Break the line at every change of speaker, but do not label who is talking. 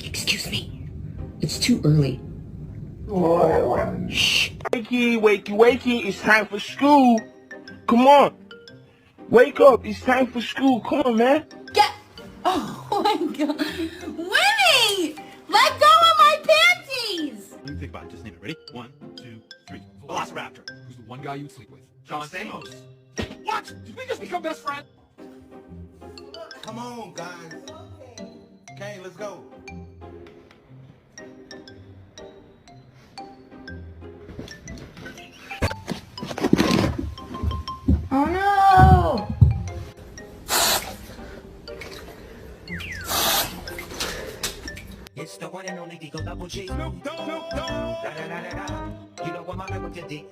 Excuse me. It's too early. Shh.
Wakey, wakey, wakey, it's time for school. Come on. Wake up, it's time for school. Come on, man.
Get. Oh my god. Winnie! Let go of my panties!
Let me think about it. Just name it. Ready? 1, 2, 3. Velociraptor. Who's the one guy you would sleep with? John Stamos. What? Did we just become best friends?
Come on, guys. Kane, let's go.
Oh no!
It's the one and only Deagle Double G.
Snoop Dogg.
Da da da da da. You know what my man with the D.